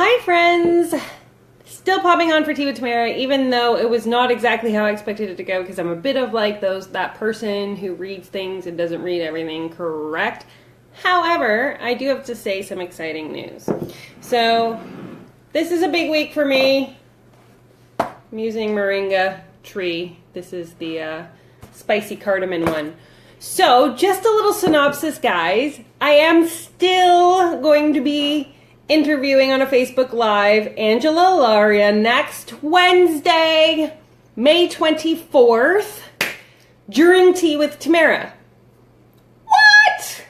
Hi friends! Still popping on for tea with Tamara, even though it was not exactly how I expected it to go, because I'm a bit of like that person who reads things and doesn't read everything correct. However, I do have to say some exciting news. So, this is a big week for me. I'm using Moringa Tree. This is the spicy cardamom one. So, just a little synopsis, guys. I am still going to be interviewing on a Facebook Live Angela Laria next Wednesday, May 24th, during Tea with Tamara. What?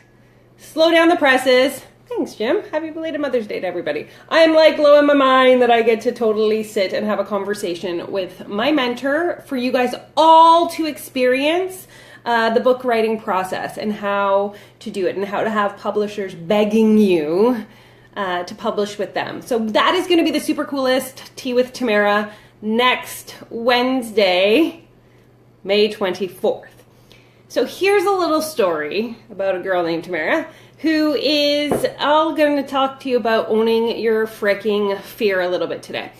Slow down the presses. Thanks, Jim. Happy belated Mother's Day to everybody. I'm like blowing my mind that I get to totally sit and have a conversation with my mentor for you guys all to experience the book writing process and how to do it and how to have publishers begging you to publish with them. So that is going to be the super coolest Tea with Tamara next Wednesday, May 24th. So here's a little story about a girl named Tamara who is all going to talk to you about owning your freaking fear a little bit today.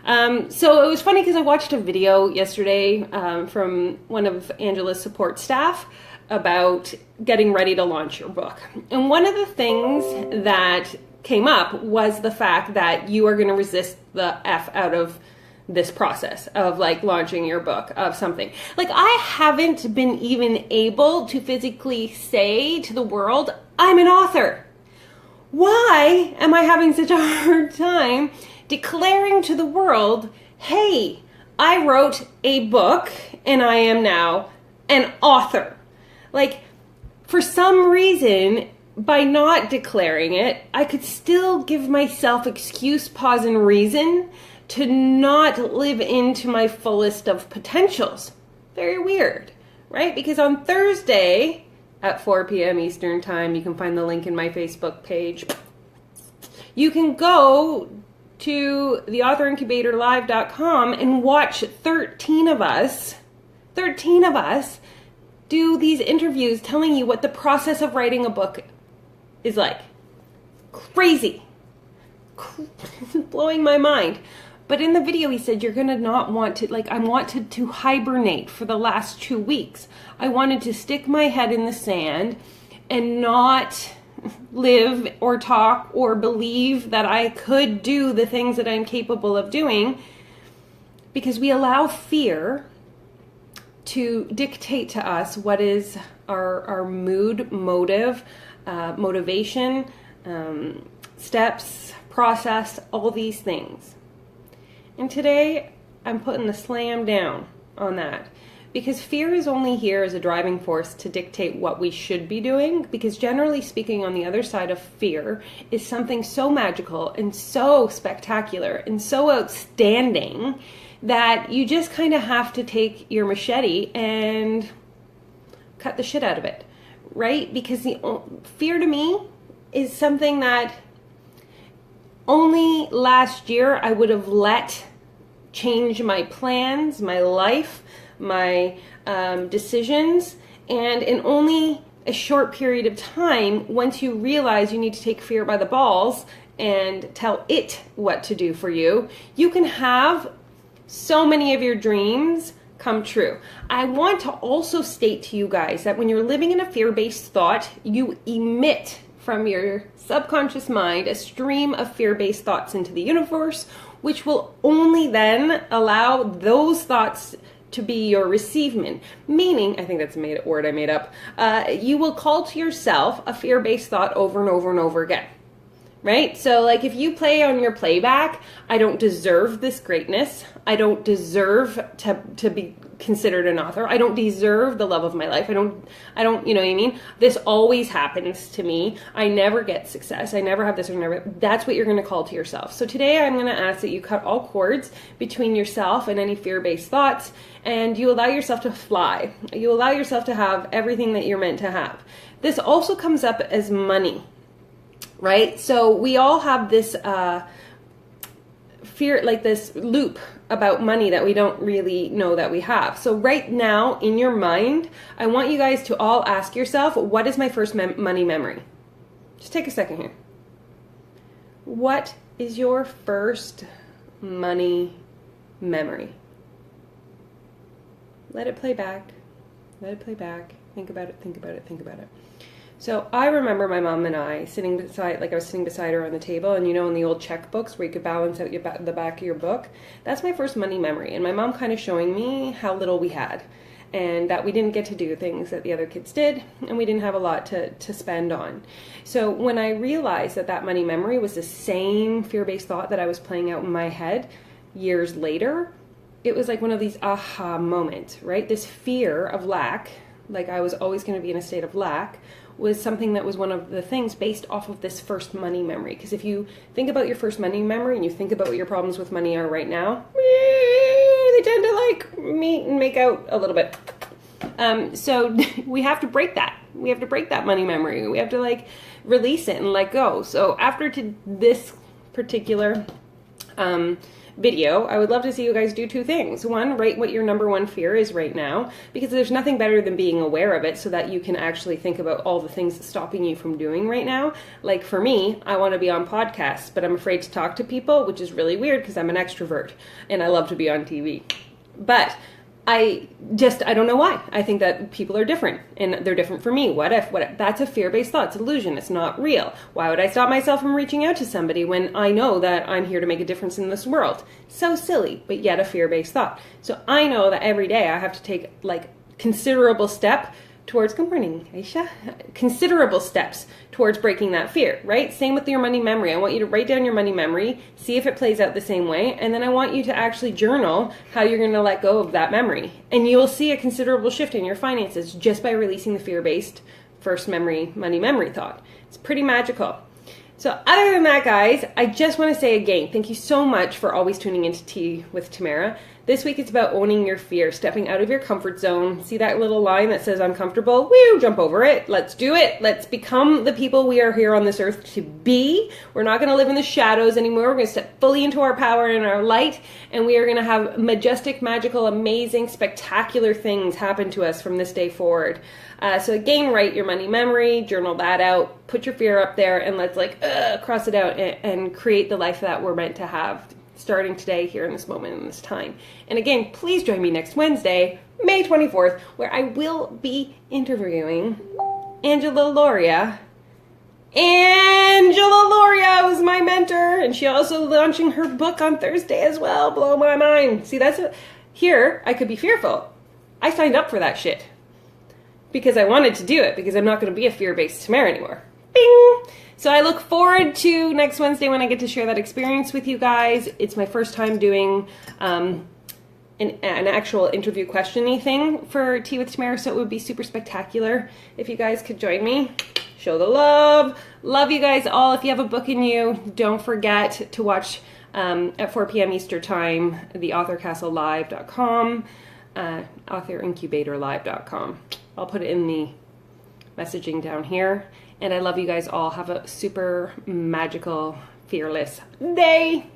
So it was funny because I watched a video yesterday from one of Angela's support staff about getting ready to launch your book. And one of the things that came up was the fact that you are going to resist the F out of this process of like launching your book of something. Like I haven't been even able to physically say to the world, I'm an author. Why am I having such a hard time declaring to the world, hey, I wrote a book and I am now an author? Like for some reason, by not declaring it, I could still give myself excuse, pause, and reason to not live into my fullest of potentials. Very weird, right? Because on Thursday at 4 p.m. Eastern Time, you can find the link in my Facebook page. You can go to theauthorincubatorlive.com and watch 13 of us do these interviews telling you what the process of writing a book is like. Crazy. Blowing my mind. But in the video he said, you're going to not want to, like I wanted to hibernate for the last 2 weeks. I wanted to stick my head in the sand and not live or talk or believe that I could do the things that I'm capable of doing, because we allow fear to dictate to us what is our mood, motive, motivation, steps, process, all these things. And today I'm putting the slam down on that, because fear is only here as a driving force to dictate what we should be doing, because generally speaking, on the other side of fear is something so magical and so spectacular and so outstanding that you just kind of have to take your machete and cut the shit out of it, right? Because the fear to me is something that only last year I would have let change my plans, my life, my decisions, and in only a short period of time, once you realize you need to take fear by the balls and tell it what to do for you, you can have so many of your dreams come true. I want to also state to you guys that when you're living in a fear-based thought, you emit from your subconscious mind a stream of fear-based thoughts into the universe, which will only then allow those thoughts to be your receivement. Meaning, I think that's a word I made up, you will call to yourself a fear-based thought over and over and over again. Right? So like if you play on your playback, I don't deserve this greatness. I don't deserve to be considered an author. I don't deserve the love of my life. I don't, you know what I mean? This always happens to me. I never get success. I never have this or never. That's what you're going to call to yourself. So today I'm going to ask that you cut all cords between yourself and any fear-based thoughts, and you allow yourself to fly. You allow yourself to have everything that you're meant to have. This also comes up as money. Right? So we all have this fear, like this loop about money that we don't really know that we have. So right now in your mind, I want you guys to all ask yourself, what is my first money memory? Just take a second here. What is your first money memory? Let it play back. Let it play back. Think about it, think about it, think about it. So I remember my mom and I sitting beside, like I was sitting beside her on the table, and you know, in the old checkbooks where you could balance out the back of your book, that's my first money memory. And my mom kind of showing me how little we had, and that we didn't get to do things that the other kids did, and we didn't have a lot to spend on. So when I realized that that money memory was the same fear-based thought that I was playing out in my head years later, it was like one of these aha moments, right? This fear of lack, like I was always going to be in a state of lack, was something that was one of the things based off of this first money memory. Because if you think about your first money memory and you think about what your problems with money are right now, they tend to like meet and make out a little bit. So we have to break that. We have to break that money memory. We have to like release it and let go. So after this particular video, I would love to see you guys do two things. One, write what your number one fear is right now, because there's nothing better than being aware of it so that you can actually think about all the things stopping you from doing right now. Like for me, I want to be on podcasts, but I'm afraid to talk to people, which is really weird because I'm an extrovert and I love to be on TV. But I don't know why. I think that people are different and they're different for me. What if? That's a fear-based thought. It's illusion. It's not real. Why would I stop myself from reaching out to somebody when I know that I'm here to make a difference in this world? So silly, but yet a fear-based thought. So I know that every day I have to take like considerable step towards, good morning, Aisha, considerable steps towards breaking that fear, right? Same with your money memory. I want you to write down your money memory, see if it plays out the same way, and then I want you to actually journal how you're going to let go of that memory. And you'll see a considerable shift in your finances just by releasing the fear-based first money memory thought. It's pretty magical. So other than that, guys, I just want to say again, thank you so much for always tuning into Tea with Tamara. This week it's about owning your fear, stepping out of your comfort zone. See that little line that says uncomfortable? Woo, jump over it. Let's do it. Let's become the people we are here on this earth to be. We're not going to live in the shadows anymore. We're going to step fully into our power and our light, and we are going to have majestic, magical, amazing, spectacular things happen to us from this day forward. So again, write your money memory, journal that out, put your fear up there, and let's cross it out and create the life that we're meant to have starting today, here in this moment, in this time. And again, please join me next Wednesday, May 24th, where I will be interviewing Angela Lauria. Angela Lauria was my mentor, and she also launching her book on Thursday as well. Blow my mind. See, here, I could be fearful. I signed up for that shit because I wanted to do it, because I'm not going to be a fear-based Tamara anymore. Bing! So I look forward to next Wednesday when I get to share that experience with you guys. It's my first time doing an actual interview question-y thing for Tea with Tamara, so it would be super spectacular if you guys could join me. Show the love. Love you guys all. If you have a book in you, don't forget to watch at 4 p.m. Eastern Time, the authorcastlelive.com, authorincubatorlive.com. I'll put it in the messaging down here. And I love you guys all. Have a super magical, fearless day.